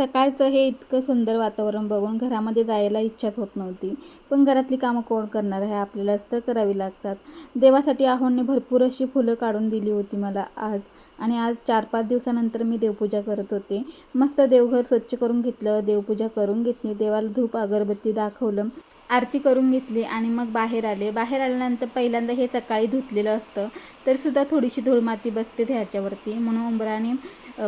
सकाळचं हे इतकं सुंदर वातावरण बघून घरामध्ये जायला इच्छाच होत नव्हती. पण घरातली कामं कोण करणार आहे, आपल्यालाच तर करावी लागतात. देवासाठी आहोंनी भरपूर अशी फुलं काढून दिली होती मला आज. आणि आज 4-5 दिवसानंतर मी देवपूजा करत होते. मस्त देवघर स्वच्छ करून घेतलं, देवपूजा करून घेतली, देवाला धूप अगरबत्ती दाखवलं, आरती करून घेतली आणि मग बाहेर आले. बाहेर आल्यानंतर पहिल्यांदा हे सकाळी धुतलेलं असतं, तरीसुद्धा थोडीशी धूळमाती बसते ह्याच्यावरती, म्हणून उंबराने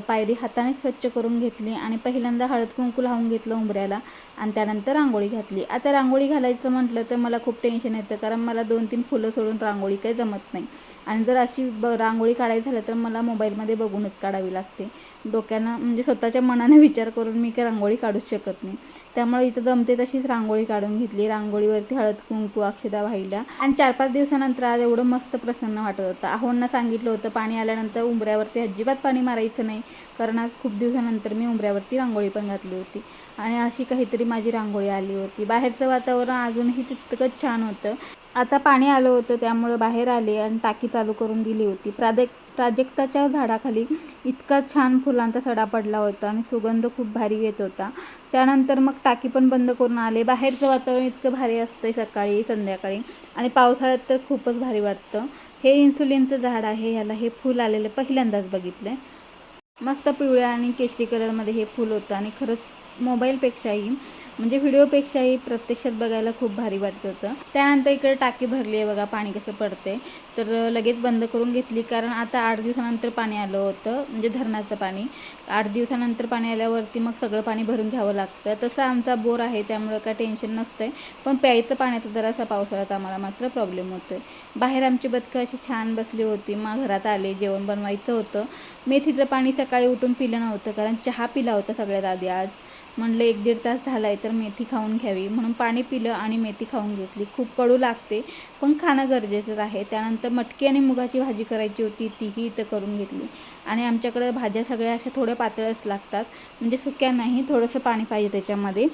पायरी हाताने स्वच्छ करून घेतली आणि पहिल्यांदा हळद कुंकू लावून घेतलं उंबऱ्याला आणि त्यानंतर रांगोळी घातली. आता रांगोळी घालायचं म्हटलं तर मला खूप टेन्शन येतं, कारण मला 2-3 फुलं सोडून रांगोळी काही जमत नाही. आणि जर अशी रांगोळी काढायची झालं तर मला मोबाईलमध्ये बघूनच काढावी लागते. डोक्यानं म्हणजे स्वतःच्या मनाने विचार करून मी काही रांगोळी काढूच शकत नाही. त्यामुळे इथं जमते तशीच रांगोळी काढून घेतली. रांगोळीवरती हळद कुंकू अक्षता वाहिल्या आणि 4-5 दिवसानंतर आज एवढं मस्त प्रसन्न वाटत होतं. आहोंना सांगितलं होतं पाणी आल्यानंतर उंबऱ्यावरती अजिबात पाणी मारायचं नाही, कारण आज खूप दिवसानंतर मी उंबऱ्यावरती रांगोळी पण घातली होती आणि अशी काहीतरी माझी रांगोळी आली होती. बाहेरचं वातावरण अजूनही तितकंच छान होतं. आता पाणी आलं होतं त्यामुळे बाहेर आले आणि टाकी चालू करून दिली होती. प्राजक्ताच्या झाडाखाली इतका छान फुलांचा सडा पडला होता आणि सुगंध खूप भारी येत होता. त्यानंतर मग टाकी पण बंद करून आले. बाहेरचं वातावरण इतकं भारी असतं सकाळी संध्याकाळी, आणि पावसाळ्यात तर खूपच भारी वाटतं. हे इन्सुलिनचं झाड आहे, ह्याला हे फूल आलेलं पहिल्यांदाच बघितलं. मस्त पिवळ्या आणि केशरी कलरमध्ये हे फूल होतं आणि खरंच मोबाईलपेक्षाही म्हणजे व्हिडिओपेक्षाही प्रत्यक्षात बघायला खूप भारी वाटत होतं. त्यानंतर इकडे टाकी भरली आहे बघा, पाणी कसं पडते. तर लगेच बंद करून घेतली, कारण आता 8 दिवसानंतर पाणी आलं होतं, म्हणजे धरणाचं पाणी. 8 दिवसानंतर पाणी आल्यावरती मग सगळं पाणी भरून घ्यावं लागतं. तसं आमचा बोर आहे त्यामुळं काय टेन्शन नसतंय, पण प्यायचं पाण्याचा जरासा पावसाळ्यात आम्हाला मात्र प्रॉब्लेम होतो आहे. बाहेर आमची बदकं अशी छान बसली होती. मग घरात आले, जेवण बनवायचं होतं. मेथीचं पाणी सकाळी उठून पिलं नव्हतं, कारण चहा पिला होता सगळ्यात आधी आज. म्हणलं 1-1.5 तास झाला आहे तर मेथी खाऊन घ्यावी, म्हणून पाणी पिलं आणि मेथी खाऊन घेतली. खूप कडू लागते पण खाणं गरजेचंच आहे. त्यानंतर मटकी आणि मुगाची भाजी करायची होती, तीही इथं करून घेतली. आणि आमच्याकडे भाज्या सगळ्या अशा थोड्या पातळच लागतात, म्हणजे सुक्या नाही, थोडंसं पाणी पाहिजे त्याच्यामध्ये.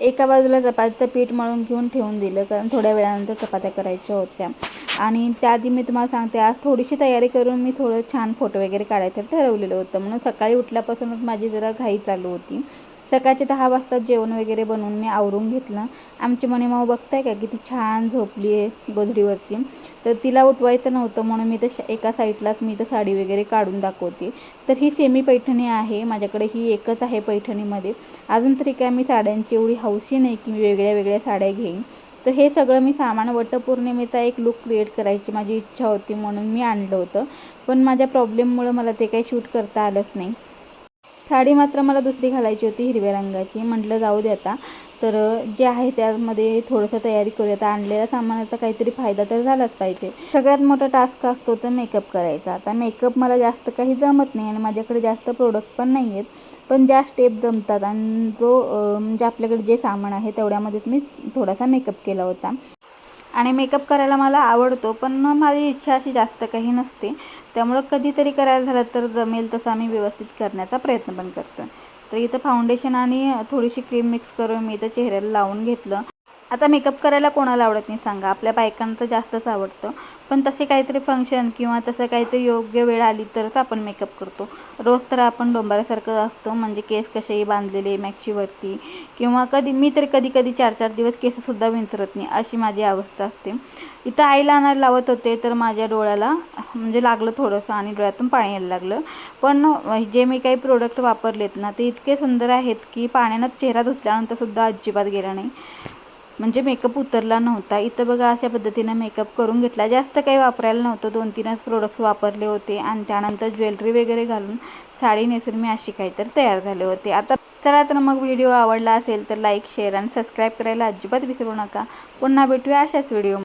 एका बाजूला चपातीचं पीठ मळून घेऊन ठेवून दिलं, कारण थोड्या वेळानंतर चपात्या करायच्या होत्या. आणि त्याआधी मी तुम्हाला सांगते, आज थोडीशी तयारी करून मी थोडं छान फोटो वगैरे काढायचं ठरवलेलं होतं, म्हणून सकाळी उठल्यापासूनच माझी जरा घाई चालू होती. सकाळचे 10 वाजता जेवण वगैरे बनवून मी आवरून घेतलं. आमची मणिमाऊ बघताय का किती छान झोपली आहे गोधडीवरती. तर तिला उठवायचं नव्हतं म्हणून मी तर एका साईडलाच मी तर साडी वगैरे काढून दाखवते. तर ही सेमी पैठणी आहे माझ्याकडे, ही एकच आहे पैठणीमध्ये. अजून तरी काय मी साड्यांची एवढी हौशी नाही की मी वेगळ्या वेगळ्या साड्या घेईन. तर हे सगळं मी सामान वटपौर्णिमेचा एक लुक क्रिएट करायची माझी इच्छा होती म्हणून मी आणलं होतं, पण माझ्या प्रॉब्लेममुळं मला ते काही शूट करता आलंच नाही. साडी मात्र मला दुसरी घालायची होती हिरव्या रंगाची. म्हटलं जाऊ दे आता, तर जे आहे त्यामध्ये थोडंसं तयारी करूया. आता आणलेल्या सामानाचा काहीतरी फायदा तर झालाच पाहिजे. सगळ्यात मोठा टास्क असतो तर मेकअप करायचा. आता मेकअप मला जास्त काही जमत नाही आणि माझ्याकडे जास्त प्रोडक्ट पण नाही आहेत, पण ज्या स्टेप जमतात आणि म्हणजे आपल्याकडे जे सामान आहे तेवढ्यामध्ये मी थोडासा मेकअप केला होता. आणि मेकअप करायला मला आवडतो, पण माझी इच्छा अशी जास्त काही नसते, त्यामुळं कधीतरी करायला झालं तर जमेल तसं आम्ही व्यवस्थित करण्याचा प्रयत्न पण करतो. तर इथं फाउंडेशन आणि थोडीशी क्रीम मिक्स करून मी इथं चेहऱ्याला लावून घेतलं. आता मेकअप करायला कोणाला आवडत नाही सांगा, आपल्या बायकांना तर जास्तच आवडतं. पण तसे काहीतरी फंक्शन किंवा तसं काहीतरी योग्य वेळ आली तरच आपण मेकअप करतो. रोज तर आपण डोंबाऱ्यासारखं असतो, म्हणजे केस कसेही बांधलेले मॅक्सीवरती, किंवा मी तर कधी 4-4 दिवस केससुद्धा विंचरत नाही, अशी माझी अवस्था असते. इथं आईला आणायला लावत होते तर माझ्या डोळ्याला म्हणजे लागलं थोडंसं आणि डोळ्यातून पाणी यायला लागलं. पण जे मी काही प्रोडक्ट वापरलेत ना ते इतके सुंदर आहेत की पाण्यानं चेहरा धुतल्यानंतरसुद्धा अजिबात गेला नाही, म्हणजे मेकअप उतरला नव्हता. इथं बघा अशा पद्धतीनं मेकअप करून घेतला. जास्त काही वापरायला नव्हतं, 2-3च प्रोडक्ट्स वापरले होते आणि त्यानंतर ज्वेलरी वगैरे घालून साडी नेसून मी अशी काहीतरी तयार झाले होते. आता चला तर मग व्हिडिओ आवडला असेल तर लाईक, शेअर आणि सबस्क्राईब करायला अजिबात विसरू नका. पुन्हा भेटूया अशाच व्हिडिओ.